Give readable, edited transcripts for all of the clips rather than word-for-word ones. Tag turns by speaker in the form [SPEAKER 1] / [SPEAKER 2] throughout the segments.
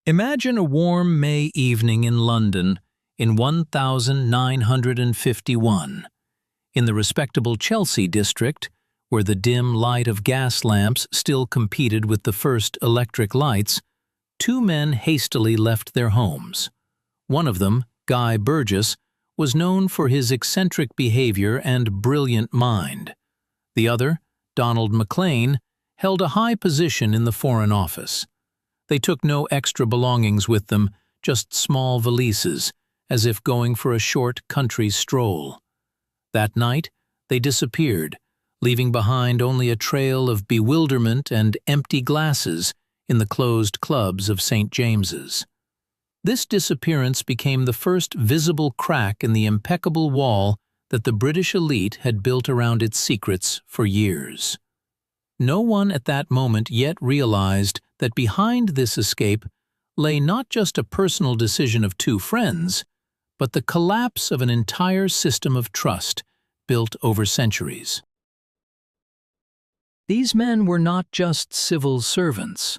[SPEAKER 1] Imagine a warm May evening in London in 1951. In the respectable Chelsea district, where the dim light of gas lamps still competed with the first electric lights, two men hastily left their homes. One of them, Guy Burgess, was known for his eccentric behavior and brilliant mind. The other, Donald Maclean, held a high position in the Foreign Office. They took no extra belongings with them, just small valises, as if going for a short country stroll. That night, they disappeared, leaving behind only a trail of bewilderment and empty glasses in the closed clubs of St. James's. This disappearance became the first visible crack in the impeccable wall that the British elite had built around its secrets for years. No one at that moment yet realized that behind this escape lay not just a personal decision of two friends, but the collapse of an entire system of trust built over centuries. These men were not just civil servants.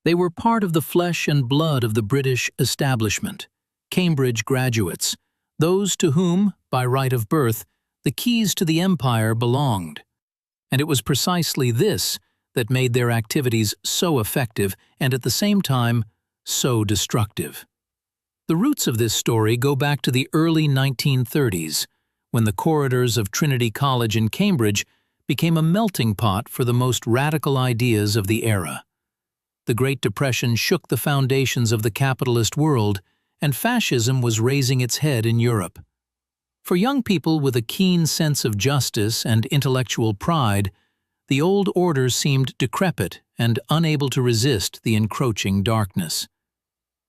[SPEAKER 1] They were part of the flesh and blood of the British establishment, Cambridge graduates, those to whom, by right of birth, the keys to the empire belonged. And it was precisely this that made their activities so effective and at the same time so destructive. The roots of this story go back to the early 1930s, when the corridors of Trinity College in Cambridge became a melting pot for the most radical ideas of the era. The Great Depression shook the foundations of the capitalist world, and fascism was raising its head in Europe. For young people with a keen sense of justice and intellectual pride, the old order seemed decrepit and unable to resist the encroaching darkness.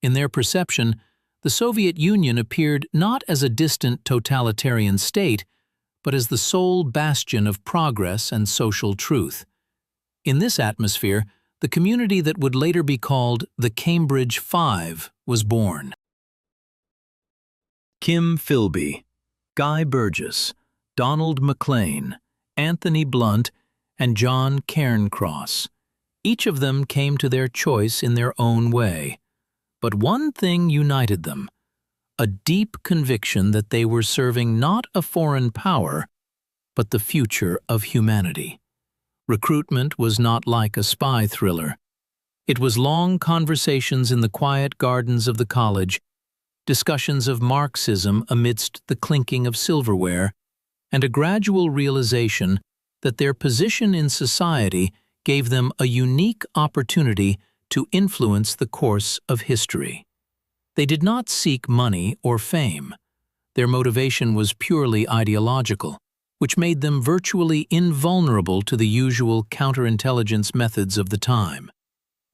[SPEAKER 1] In their perception, the Soviet Union appeared not as a distant totalitarian state, but as the sole bastion of progress and social truth. In this atmosphere, the community that would later be called the Cambridge Five was born. Kim Philby, Guy Burgess, Donald Maclean, Anthony Blunt, and John Cairncross. Each of them came to their choice in their own way. But one thing united them: a deep conviction that they were serving not a foreign power, but the future of humanity. Recruitment was not like a spy thriller. It was long conversations in the quiet gardens of the college, discussions of Marxism amidst the clinking of silverware, and a gradual realization that their position in society gave them a unique opportunity to influence the course of history. They did not seek money or fame. Their motivation was purely ideological, which made them virtually invulnerable to the usual counterintelligence methods of the time.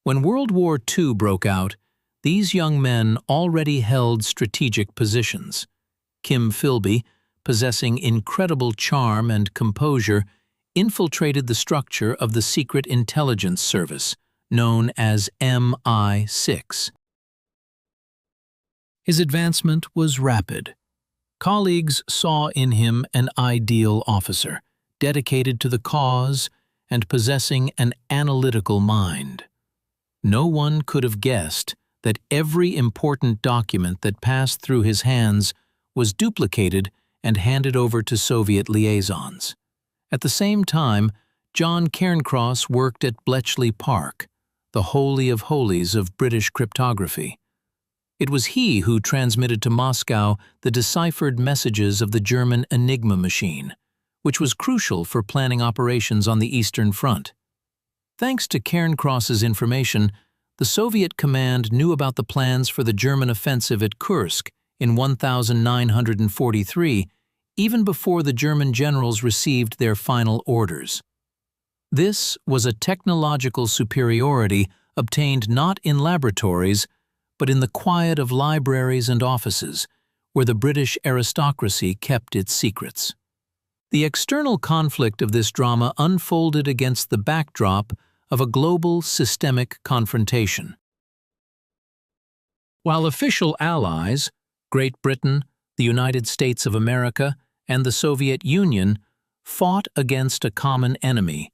[SPEAKER 1] When World War II broke out, these young men already held strategic positions. Kim Philby, possessing incredible charm and composure, infiltrated the structure of the Secret Intelligence Service, known as MI6. His advancement was rapid. Colleagues saw in him an ideal officer, dedicated to the cause and possessing an analytical mind. No one could have guessed that every important document that passed through his hands was duplicated and handed over to Soviet liaisons. At the same time, John Cairncross worked at Bletchley Park, the holy of holies of British cryptography. It was he who transmitted to Moscow the deciphered messages of the German Enigma machine, which was crucial for planning operations on the Eastern Front. Thanks to Cairncross's information, the Soviet command knew about the plans for the German offensive at Kursk in 1943, even before the German generals received their final orders. This was a technological superiority obtained not in laboratories, but in the quiet of libraries and offices, where the British aristocracy kept its secrets. The external conflict of this drama unfolded against the backdrop of a global systemic confrontation. While official allies, Great Britain, the United States of America, and the Soviet Union, fought against a common enemy,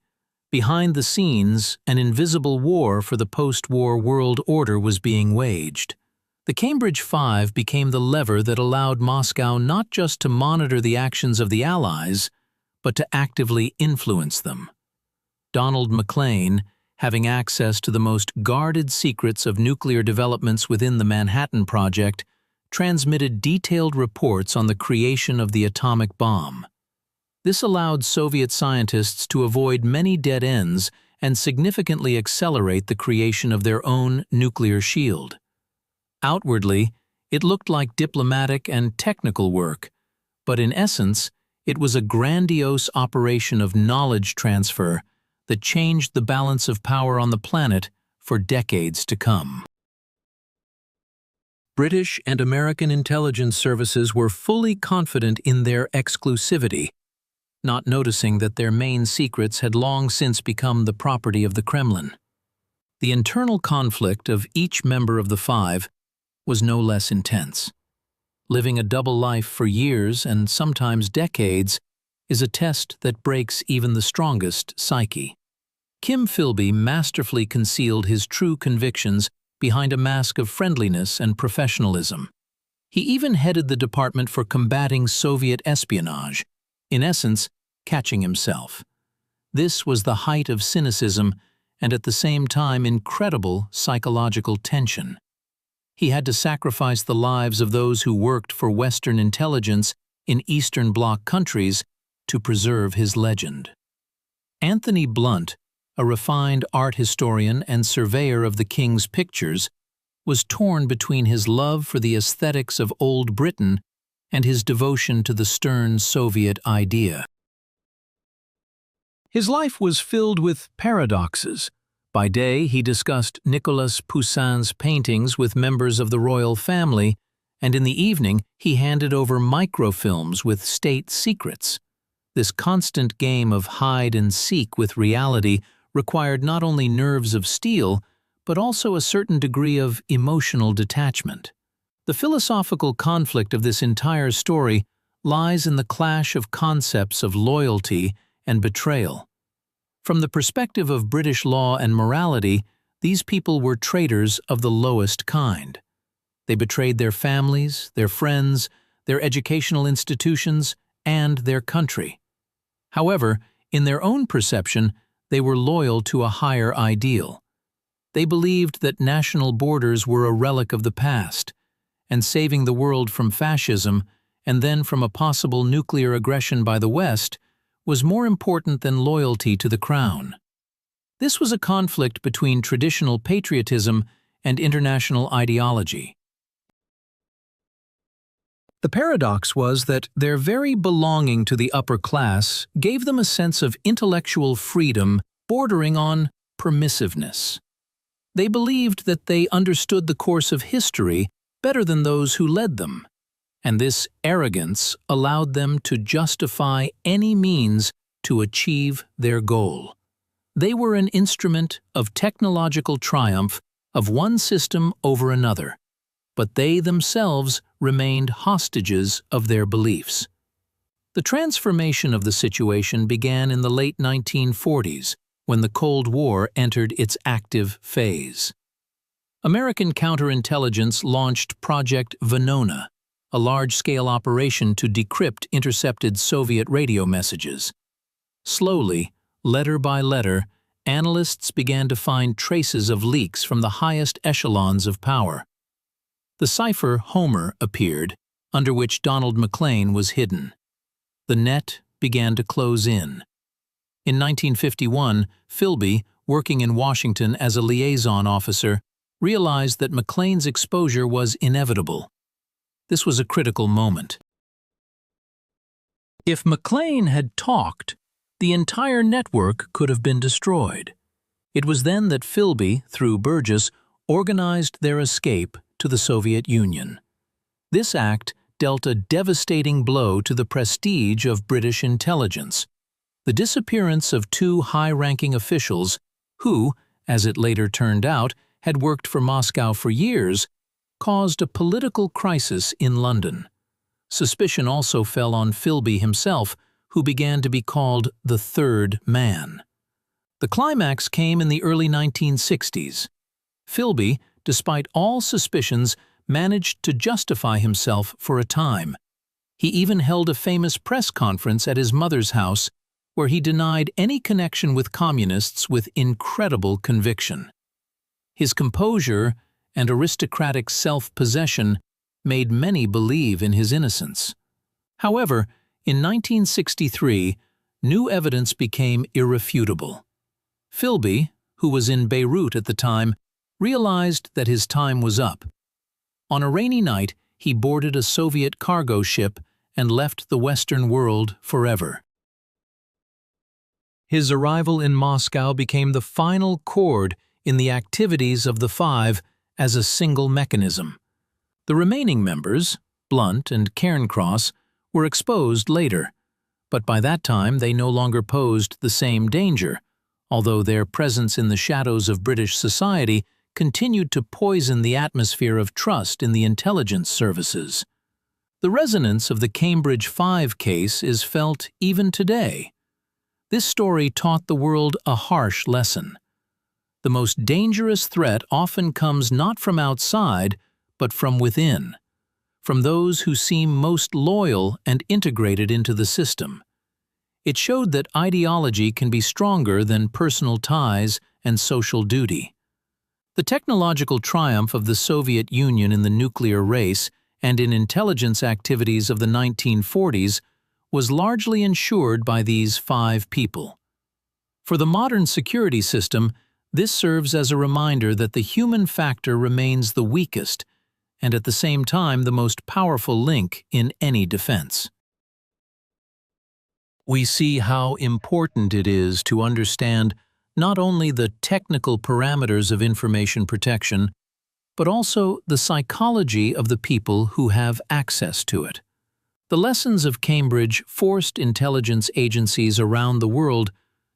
[SPEAKER 1] Behind the scenes, an invisible war for the post-war world order was being waged. The Cambridge Five became the lever that allowed Moscow not just to monitor the actions of the Allies, but to actively influence them. Donald Maclean, having access to the most guarded secrets of nuclear developments within the Manhattan Project, transmitted detailed reports on the creation of the atomic bomb. This allowed Soviet scientists to avoid many dead ends and significantly accelerate the creation of their own nuclear shield. Outwardly, it looked like diplomatic and technical work, but in essence, it was a grandiose operation of knowledge transfer that changed the balance of power on the planet for decades to come. British and American intelligence services were fully confident in their exclusivity, not noticing that their main secrets had long since become the property of the Kremlin. The internal conflict of each member of the Five was no less intense. Living a double life for years and sometimes decades is a test that breaks even the strongest psyche. Kim Philby masterfully concealed his true convictions behind a mask of friendliness and professionalism. He even headed the Department for Combating Soviet Espionage, in essence, catching himself. This was the height of cynicism and at the same time incredible psychological tension. He had to sacrifice the lives of those who worked for Western intelligence in Eastern Bloc countries to preserve his legend. Anthony Blunt, a refined art historian and surveyor of the King's pictures, was torn between his love for the aesthetics of Old Britain and his devotion to the stern Soviet idea. His life was filled with paradoxes. By day, he discussed Nicolas Poussin's paintings with members of the royal family, and in the evening, he handed over microfilms with state secrets. This constant game of hide and seek with reality required not only nerves of steel, but also a certain degree of emotional detachment. The philosophical conflict of this entire story lies in the clash of concepts of loyalty and betrayal. From the perspective of British law and morality, these people were traitors of the lowest kind. They betrayed their families, their friends, their educational institutions, and their country. However, in their own perception, they were loyal to a higher ideal. They believed that national borders were a relic of the past, and saving the world from fascism and then from a possible nuclear aggression by the West was more important than loyalty to the crown. This was a conflict between traditional patriotism and international ideology. The paradox was that their very belonging to the upper class gave them a sense of intellectual freedom bordering on permissiveness. They believed that they understood the course of history better than those who led them, and this arrogance allowed them to justify any means to achieve their goal. They were an instrument of technological triumph of one system over another, but they themselves remained hostages of their beliefs. The transformation of the situation began in the late 1940s, when the Cold War entered its active phase. American counterintelligence launched Project Venona, a large-scale operation to decrypt intercepted Soviet radio messages. Slowly, letter by letter, analysts began to find traces of leaks from the highest echelons of power. The cipher Homer appeared, under which Donald Maclean was hidden. The net began to close in. In 1951, Philby, working in Washington as a liaison officer, realized that Maclean's exposure was inevitable. This was a critical moment. If Maclean had talked, the entire network could have been destroyed. It was then that Philby, through Burgess, organized their escape to the Soviet Union. This act dealt a devastating blow to the prestige of British intelligence. The disappearance of two high-ranking officials who, as it later turned out, had worked for Moscow for years, caused a political crisis in London. Suspicion also fell on Philby himself, who began to be called the Third Man. The climax came in the early 1960s. Philby, despite all suspicions, managed to justify himself for a time. He even held a famous press conference at his mother's house where he denied any connection with communists with incredible conviction. His composure and aristocratic self-possession made many believe in his innocence. However, in 1963, new evidence became irrefutable. Philby, who was in Beirut at the time, realized that his time was up. On a rainy night, he boarded a Soviet cargo ship and left the Western world forever. His arrival in Moscow became the final chord in the activities of the Five as a single mechanism. The remaining members, Blunt and Cairncross, were exposed later, but by that time they no longer posed the same danger, although their presence in the shadows of British society continued to poison the atmosphere of trust in the intelligence services. The resonance of the Cambridge Five case is felt even today. This story taught the world a harsh lesson. The most dangerous threat often comes not from outside, but from within, from those who seem most loyal and integrated into the system. It showed that ideology can be stronger than personal ties and social duty. The technological triumph of the Soviet Union in the nuclear race and in intelligence activities of the 1940s was largely ensured by these five people. For the modern security system, this serves as a reminder that the human factor remains the weakest and at the same time the most powerful link in any defense. We see how important it is to understand not only the technical parameters of information protection, but also the psychology of the people who have access to it. The lessons of Cambridge forced intelligence agencies around the world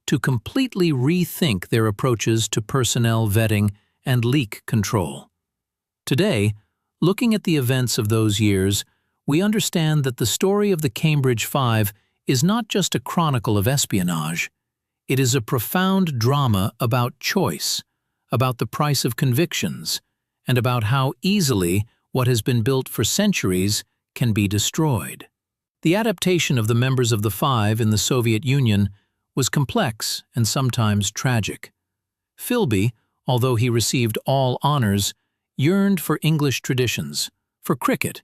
[SPEAKER 1] to completely rethink their approaches to personnel vetting and leak control. Today, looking at the events of those years, we understand that the story of the Cambridge Five is not just a chronicle of espionage. It is a profound drama about choice, about the price of convictions, and about how easily what has been built for centuries can be destroyed. The adaptation of the members of the Five in the Soviet Union was complex and sometimes tragic. Philby, although he received all honors, yearned for English traditions, for cricket,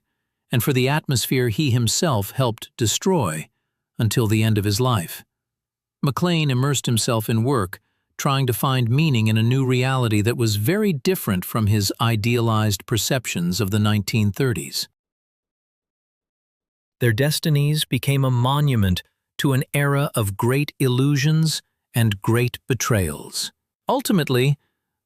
[SPEAKER 1] and for the atmosphere he himself helped destroy until the end of his life. Maclean immersed himself in work, trying to find meaning in a new reality that was very different from his idealized perceptions of the 1930s. Their destinies became a monument to an era of great illusions and great betrayals. Ultimately,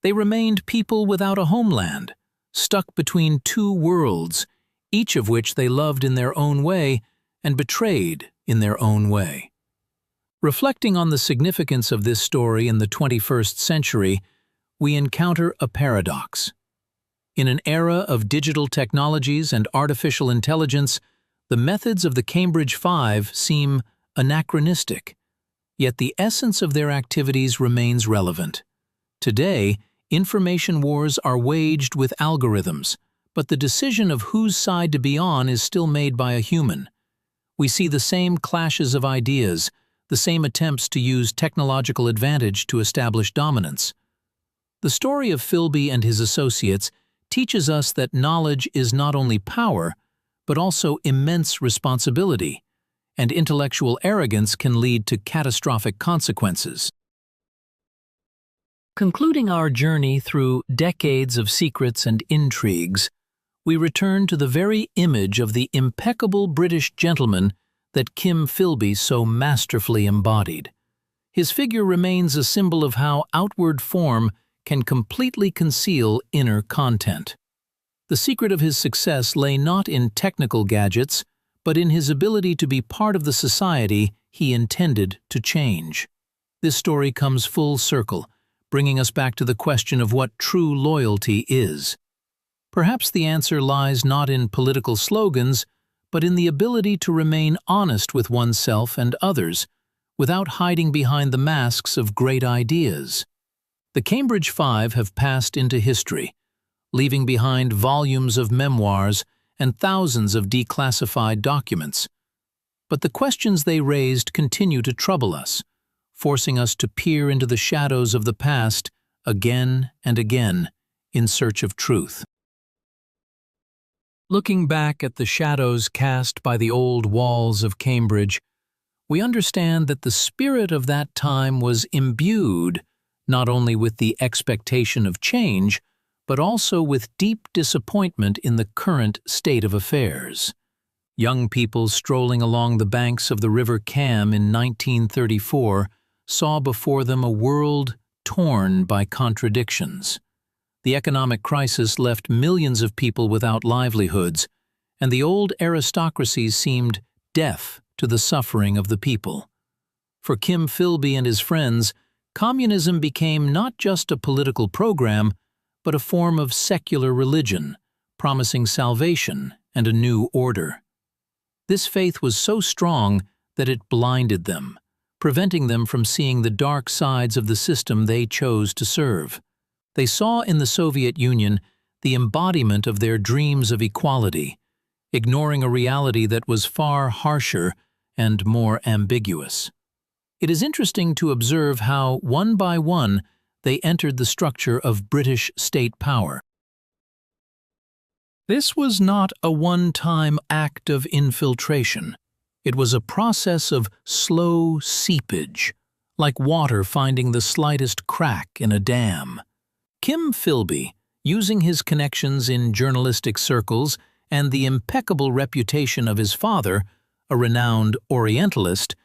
[SPEAKER 1] they remained people without a homeland, stuck between two worlds, each of which they loved in their own way and betrayed in their own way. Reflecting on the significance of this story in the 21st century, we encounter a paradox. In an era of digital technologies and artificial intelligence, the methods of the Cambridge Five seem anachronistic, yet the essence of their activities remains relevant. Today, information wars are waged with algorithms, but the decision of whose side to be on is still made by a human. We see the same clashes of ideas, the same attempts to use technological advantage to establish dominance. The story of Philby and his associates teaches us that knowledge is not only power, but also immense responsibility, and intellectual arrogance can lead to catastrophic consequences. Concluding our journey through decades of secrets and intrigues, we return to the very image of the impeccable British gentleman that Kim Philby so masterfully embodied. His figure remains a symbol of how outward form can completely conceal inner content. The secret of his success lay not in technical gadgets, but in his ability to be part of the society he intended to change. This story comes full circle, bringing us back to the question of what true loyalty is. Perhaps the answer lies not in political slogans, but in the ability to remain honest with oneself and others, without hiding behind the masks of great ideas. The Cambridge Five have passed into history, leaving behind volumes of memoirs and thousands of declassified documents. But the questions they raised continue to trouble us, forcing us to peer into the shadows of the past again and again in search of truth. Looking back at the shadows cast by the old walls of Cambridge, we understand that the spirit of that time was imbued not only with the expectation of change, but also with deep disappointment in the current state of affairs. Young people strolling along the banks of the River Cam in 1934 saw before them a world torn by contradictions. The economic crisis left millions of people without livelihoods, and the old aristocracies seemed deaf to the suffering of the people. For Kim Philby and his friends, communism became not just a political program, but a form of secular religion, promising salvation and a new order. This faith was so strong that it blinded them, preventing them from seeing the dark sides of the system they chose to serve. They saw in the Soviet Union the embodiment of their dreams of equality, ignoring a reality that was far harsher and more ambiguous. It is interesting to observe how, one by one, they entered the structure of British state power. This was not a one-time act of infiltration. It was a process of slow seepage, like water finding the slightest crack in a dam. Kim Philby, using his connections in journalistic circles and the impeccable reputation of his father, a renowned Orientalist,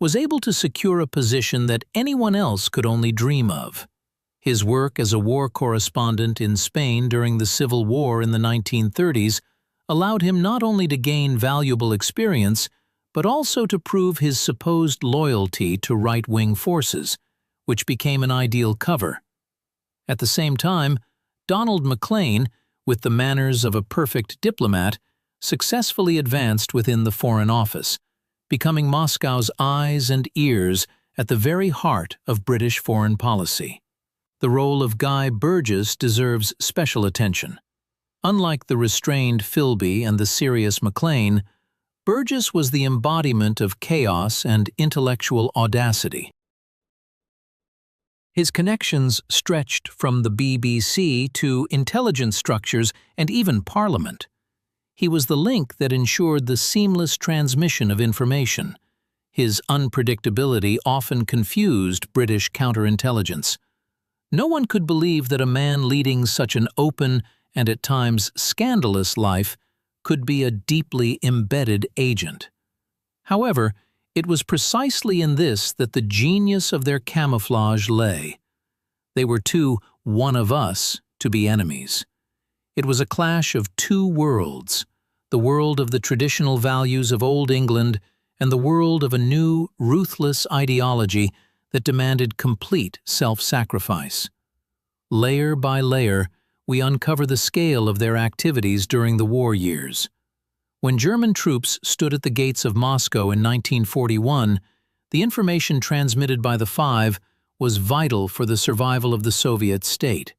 [SPEAKER 1] was able to secure a position that anyone else could only dream of. His work as a war correspondent in Spain during the Civil War in the 1930s allowed him not only to gain valuable experience, but also to prove his supposed loyalty to right-wing forces, which became an ideal cover. At the same time, Donald Maclean, with the manners of a perfect diplomat, successfully advanced within the Foreign Office, becoming Moscow's eyes and ears at the very heart of British foreign policy. The role of Guy Burgess deserves special attention. Unlike the restrained Philby and the serious Maclean, Burgess was the embodiment of chaos and intellectual audacity. His connections stretched from the BBC to intelligence structures and even Parliament. He was the link that ensured the seamless transmission of information. His unpredictability often confused British counterintelligence. No one could believe that a man leading such an open and at times scandalous life could be a deeply embedded agent. However, it was precisely in this that the genius of their camouflage lay. They were too one of us to be enemies. It was a clash of two worlds, the world of the traditional values of Old England and the world of a new, ruthless ideology that demanded complete self-sacrifice. Layer by layer, we uncover the scale of their activities during the war years. When German troops stood at the gates of Moscow in 1941, the information transmitted by the Five was vital for the survival of the Soviet state.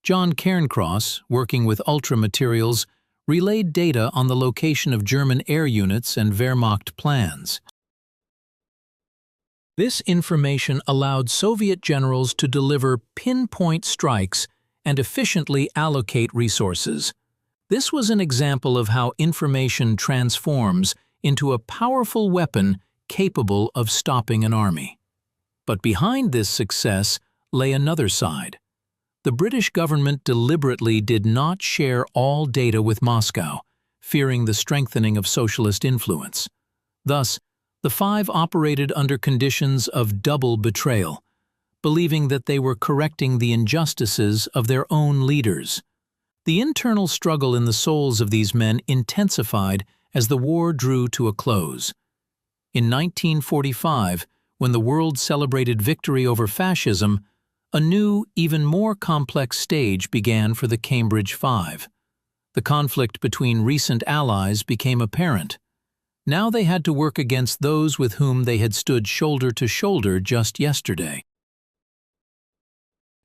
[SPEAKER 1] John Cairncross, working with Ultra Materials, relayed data on the location of German air units and Wehrmacht plans. This information allowed Soviet generals to deliver pinpoint strikes and efficiently allocate resources. This was an example of how information transforms into a powerful weapon capable of stopping an army. But behind this success lay another side. The British government deliberately did not share all data with Moscow, fearing the strengthening of socialist influence. Thus, the Five operated under conditions of double betrayal, believing that they were correcting the injustices of their own leaders. The internal struggle in the souls of these men intensified as the war drew to a close. In 1945, when the world celebrated victory over fascism, a new, even more complex stage began for the Cambridge Five. The conflict between recent allies became apparent. Now they had to work against those with whom they had stood shoulder to shoulder just yesterday.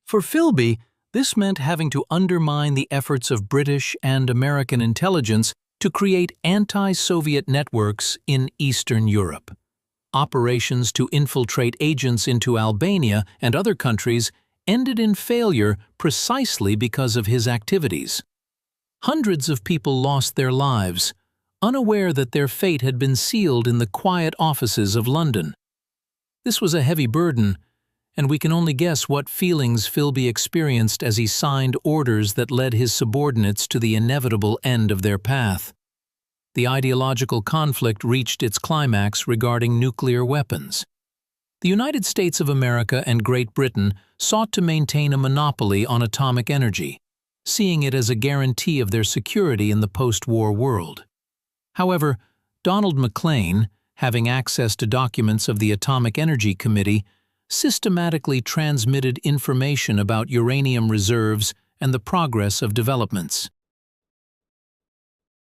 [SPEAKER 1] For Philby, this meant having to undermine the efforts of British and American intelligence to create anti-Soviet networks in Eastern Europe. Operations to infiltrate agents into Albania and other countries ended in failure precisely because of his activities. Hundreds of people lost their lives, unaware that their fate had been sealed in the quiet offices of London. This was a heavy burden, and we can only guess what feelings Philby experienced as he signed orders that led his subordinates to the inevitable end of their path. The ideological conflict reached its climax regarding nuclear weapons. The United States of America and Great Britain sought to maintain a monopoly on atomic energy, seeing it as a guarantee of their security in the post-war world. However, Donald Maclean, having access to documents of the Atomic Energy Committee, systematically transmitted information about uranium reserves and the progress of developments.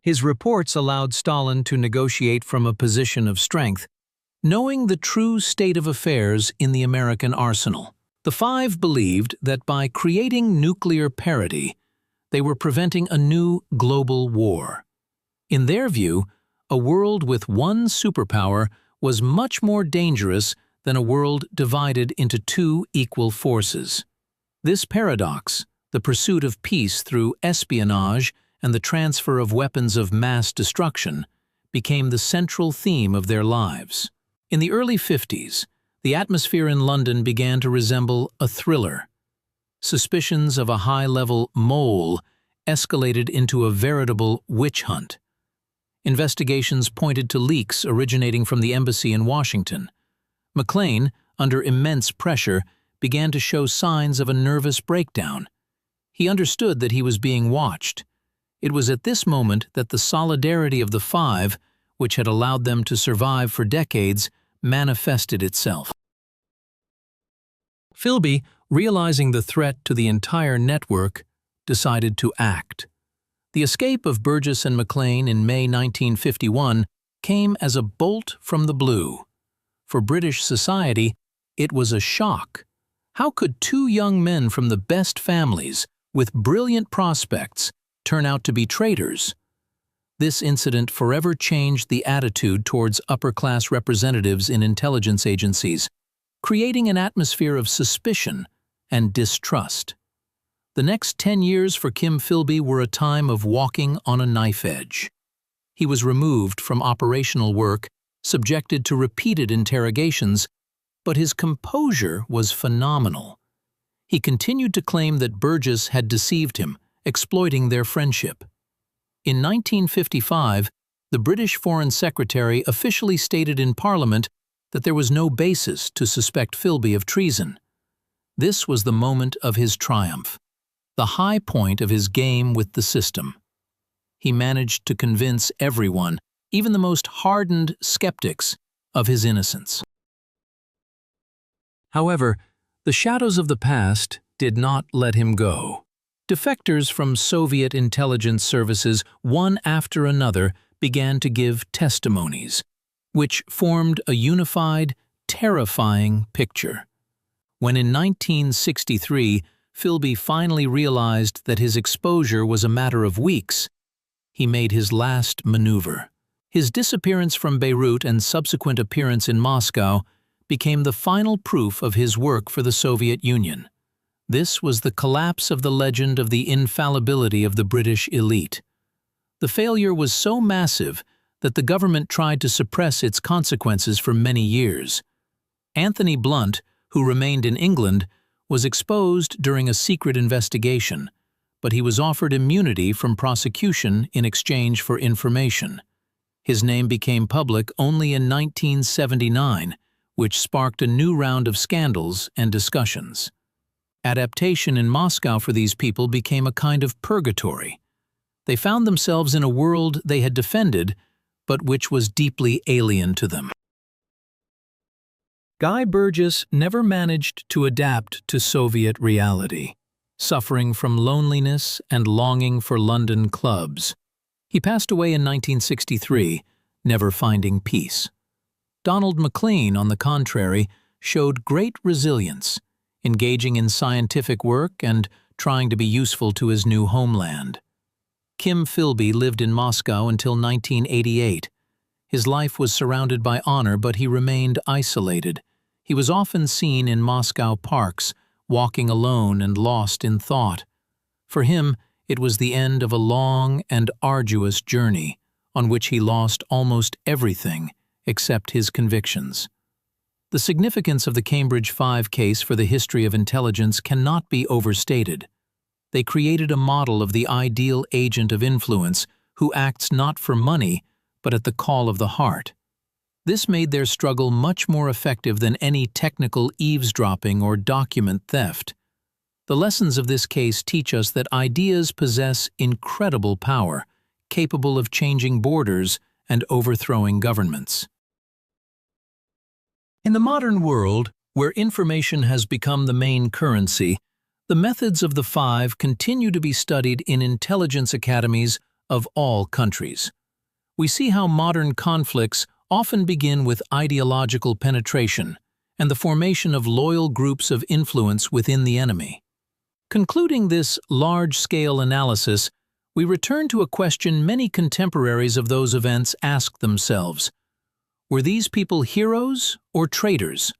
[SPEAKER 1] His reports allowed Stalin to negotiate from a position of strength, knowing the true state of affairs in the American arsenal. The Five believed that by creating nuclear parity, they were preventing a new global war. In their view, a world with one superpower was much more dangerous than a world divided into two equal forces. This paradox, the pursuit of peace through espionage and the transfer of weapons of mass destruction, became the central theme of their lives. In the early 50s, the atmosphere in London began to resemble a thriller. Suspicions of a high-level mole escalated into a veritable witch hunt. Investigations pointed to leaks originating from the embassy in Washington. Maclean, under immense pressure, began to show signs of a nervous breakdown. He understood that he was being watched. It was at this moment that the solidarity of the Five, which had allowed them to survive for decades, manifested itself. Philby, realizing the threat to the entire network, decided to act. The escape of Burgess and Maclean in May 1951 came as a bolt from the blue. For British society, it was a shock. How could two young men from the best families, with brilliant prospects, turn out to be traitors? This incident forever changed the attitude towards upper-class representatives in intelligence agencies, creating an atmosphere of suspicion and distrust. The next 10 years for Kim Philby were a time of walking on a knife edge. He was removed from operational work, subjected to repeated interrogations, but his composure was phenomenal. He continued to claim that Burgess had deceived him, exploiting their friendship. In 1955, the British Foreign Secretary officially stated in Parliament that there was no basis to suspect Philby of treason. This was the moment of his triumph, the high point of his game with the system. He managed to convince everyone, even the most hardened skeptics, of his innocence. However, the shadows of the past did not let him go. Defectors from Soviet intelligence services, one after another, began to give testimonies, which formed a unified, terrifying picture. When in 1963, Philby finally realized that his exposure was a matter of weeks, he made his last maneuver. His disappearance from Beirut and subsequent appearance in Moscow became the final proof of his work for the Soviet Union. This was the collapse of the legend of the infallibility of the British elite. The failure was so massive that the government tried to suppress its consequences for many years. Anthony Blunt, who remained in England, was exposed during a secret investigation, but he was offered immunity from prosecution in exchange for information. His name became public only in 1979, which sparked a new round of scandals and discussions. Adaptation in Moscow for these people became a kind of purgatory. They found themselves in a world they had defended, but which was deeply alien to them. Guy Burgess never managed to adapt to Soviet reality, suffering from loneliness and longing for London clubs. He passed away in 1963, never finding peace. Donald McLean, on the contrary, showed great resilience, engaging in scientific work and trying to be useful to his new homeland. Kim Philby lived in Moscow until 1988. His life was surrounded by honor, but he remained isolated. He was often seen in Moscow parks, walking alone and lost in thought. For him, it was the end of a long and arduous journey, on which he lost almost everything except his convictions. The significance of the Cambridge 5 case for the history of intelligence cannot be overstated. They created a model of the ideal agent of influence who acts not for money, but at the call of the heart. This made their struggle much more effective than any technical eavesdropping or document theft. The lessons of this case teach us that ideas possess incredible power, capable of changing borders and overthrowing governments. In the modern world, where information has become the main currency, the methods of the Five continue to be studied in intelligence academies of all countries. We see how modern conflicts often begin with ideological penetration and the formation of loyal groups of influence within the enemy. Concluding this large-scale analysis, we return to a question many contemporaries of those events ask themselves. Were these people heroes or traitors?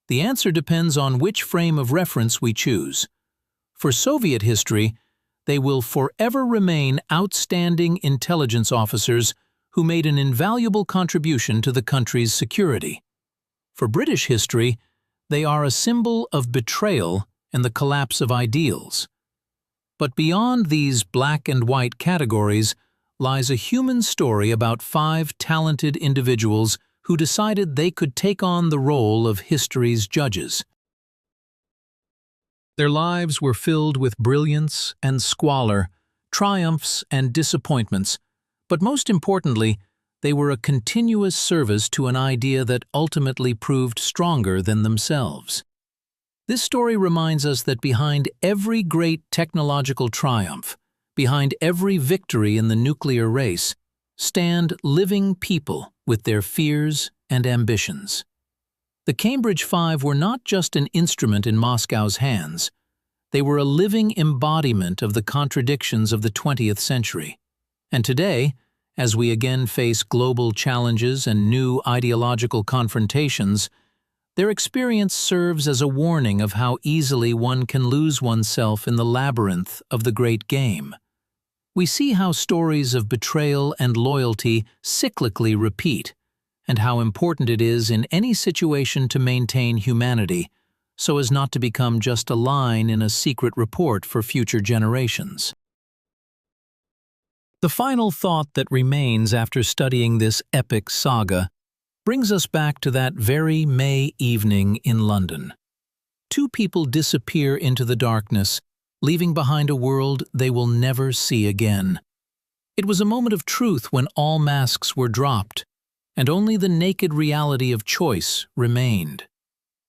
[SPEAKER 1] The answer depends on which frame of reference we choose. For Soviet history, they will forever remain outstanding intelligence officers who made an invaluable contribution to the country's security. For British history, they are a symbol of betrayal and the collapse of ideals. But beyond these black and white categories lies a human story about 5 talented individuals who decided they could take on the role of history's judges. Their lives were filled with brilliance and squalor, triumphs and disappointments, but most importantly, they were a continuous service to an idea that ultimately proved stronger than themselves. This story reminds us that behind every great technological triumph, behind every victory in the nuclear race, stand living people with their fears and ambitions. The Cambridge 5 were not just an instrument in Moscow's hands. They were a living embodiment of the contradictions of the 20th century. And today, as we again face global challenges and new ideological confrontations, their experience serves as a warning of how easily one can lose oneself in the labyrinth of the great game. We see how stories of betrayal and loyalty cyclically repeat, and how important it is in any situation to maintain humanity, so as not to become just a line in a secret report for future generations. The final thought that remains after studying this epic saga brings us back to that very May evening in London. 2 people disappear into the darkness, leaving behind a world they will never see again. It was a moment of truth when all masks were dropped, and only the naked reality of choice remained.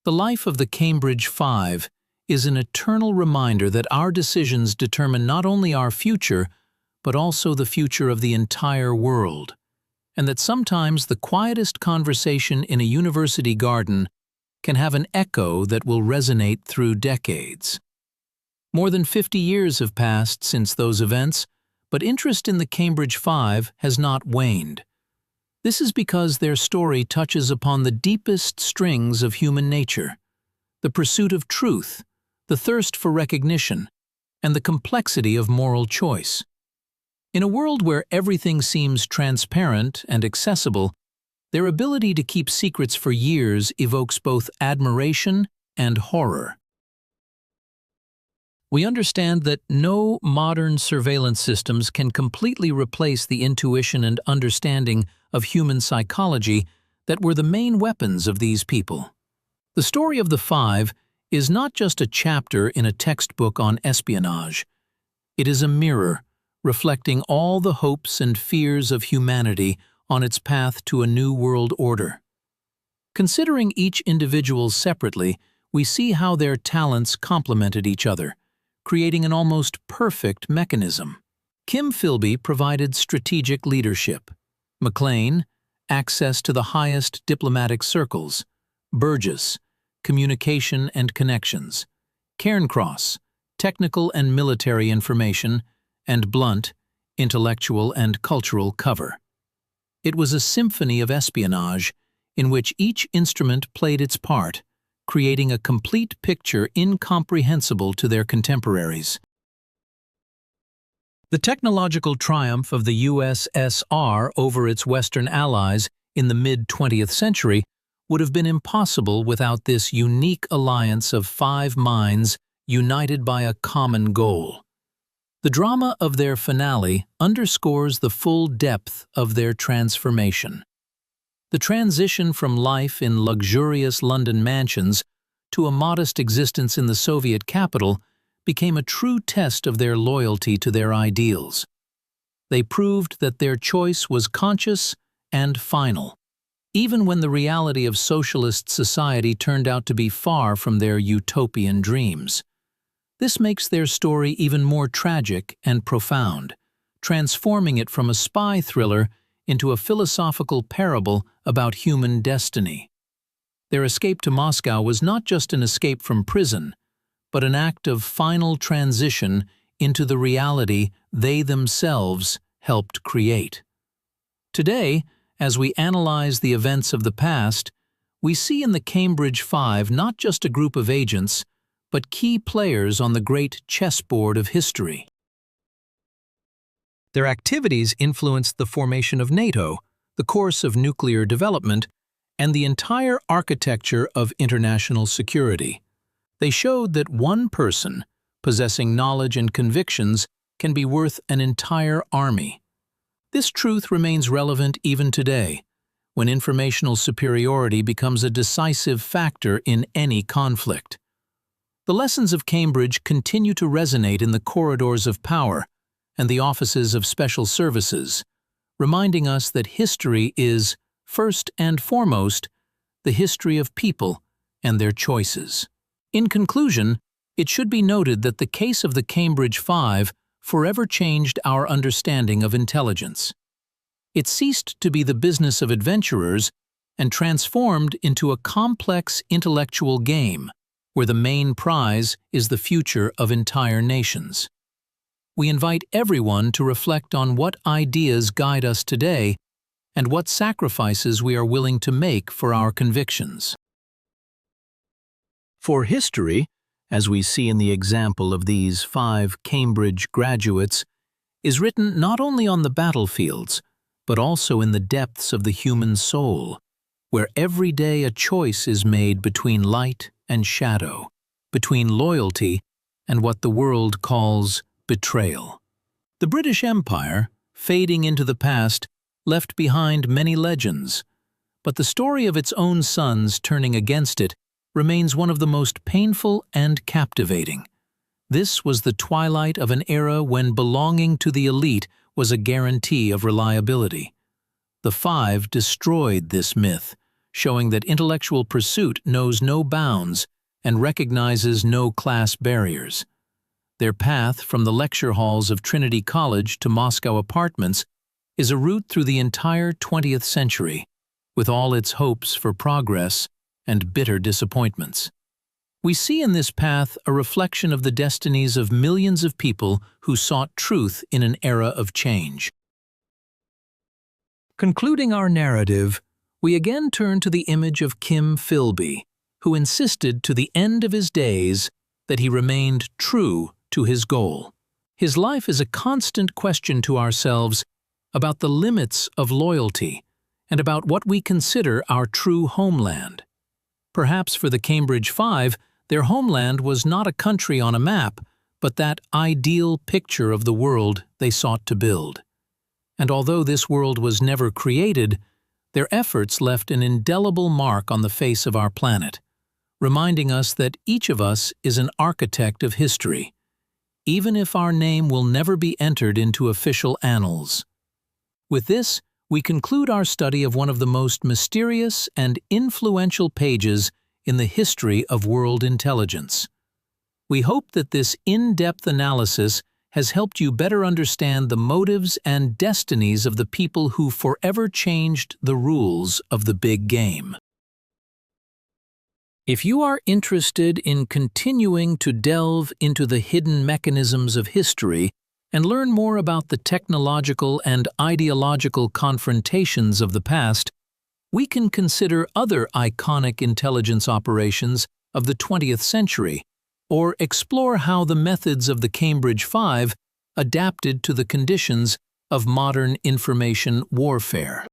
[SPEAKER 1] The life of the Cambridge 5 is an eternal reminder that our decisions determine not only our future, but also the future of the entire world, and that sometimes the quietest conversation in a university garden can have an echo that will resonate through decades. More than 50 years have passed since those events, but interest in the Cambridge 5 has not waned. This is because their story touches upon the deepest strings of human nature, the pursuit of truth, the thirst for recognition, and the complexity of moral choice. In a world where everything seems transparent and accessible, their ability to keep secrets for years evokes both admiration and horror. We understand that no modern surveillance systems can completely replace the intuition and understanding of human psychology that were the main weapons of these people. The story of the 5 is not just a chapter in a textbook on espionage. It is a mirror reflecting all the hopes and fears of humanity on its path to a new world order. Considering each individual separately, we see how their talents complemented each other, creating an almost perfect mechanism. Kim Philby provided strategic leadership. McLean, access to the highest diplomatic circles. Burgess, communication and connections. Cairncross, technical and military information, and Blunt, intellectual and cultural cover. It was a symphony of espionage in which each instrument played its part, creating a complete picture incomprehensible to their contemporaries. The technological triumph of the USSR over its Western allies in the mid-20th century would have been impossible without this unique alliance of 5 minds united by a common goal. The drama of their finale underscores the full depth of their transformation. The transition from life in luxurious London mansions to a modest existence in the Soviet capital became a true test of their loyalty to their ideals. They proved that their choice was conscious and final, even when the reality of socialist society turned out to be far from their utopian dreams. This makes their story even more tragic and profound, transforming it from a spy thriller into a philosophical parable about human destiny. Their escape to Moscow was not just an escape from prison, but an act of final transition into the reality they themselves helped create. Today, as we analyze the events of the past, we see in the Cambridge Five not just a group of agents, but key players on the great chessboard of history. Their activities influenced the formation of NATO, the course of nuclear development, and the entire architecture of international security. They showed that one person, possessing knowledge and convictions, can be worth an entire army. This truth remains relevant even today, when informational superiority becomes a decisive factor in any conflict. The lessons of Cambridge continue to resonate in the corridors of power and the offices of special services, reminding us that history is, first and foremost, the history of people and their choices. In conclusion, it should be noted that the case of the Cambridge Five forever changed our understanding of intelligence. It ceased to be the business of adventurers and transformed into a complex intellectual game, where the main prize is the future of entire nations. We invite everyone to reflect on what ideas guide us today and what sacrifices we are willing to make for our convictions. For history, as we see in the example of these 5 Cambridge graduates, is written not only on the battlefields, but also in the depths of the human soul, where every day a choice is made between light and shadow, between loyalty and what the world calls betrayal. The British Empire, fading into the past, left behind many legends, but the story of its own sons turning against it remains one of the most painful and captivating. This was the twilight of an era when belonging to the elite was a guarantee of reliability. The Five destroyed this myth, showing that intellectual pursuit knows no bounds and recognizes no class barriers. Their path from the lecture halls of Trinity College to Moscow apartments is a route through the entire 20th century, with all its hopes for progress and bitter disappointments. We see in this path a reflection of the destinies of millions of people who sought truth in an era of change. Concluding our narrative, we again turn to the image of Kim Philby, who insisted to the end of his days that he remained true to his goal. His life is a constant question to ourselves about the limits of loyalty and about what we consider our true homeland. Perhaps for the Cambridge Five, their homeland was not a country on a map, but that ideal picture of the world they sought to build. And although this world was never created, their efforts left an indelible mark on the face of our planet, reminding us that each of us is an architect of history, even if our name will never be entered into official annals. With this, we conclude our study of one of the most mysterious and influential pages in the history of world intelligence. We hope that this in-depth analysis has helped you better understand the motives and destinies of the people who forever changed the rules of the big game. If you are interested in continuing to delve into the hidden mechanisms of history and learn more about the technological and ideological confrontations of the past, we can consider other iconic intelligence operations of the 20th century, or explore how the methods of the Cambridge Five adapted to the conditions of modern information warfare.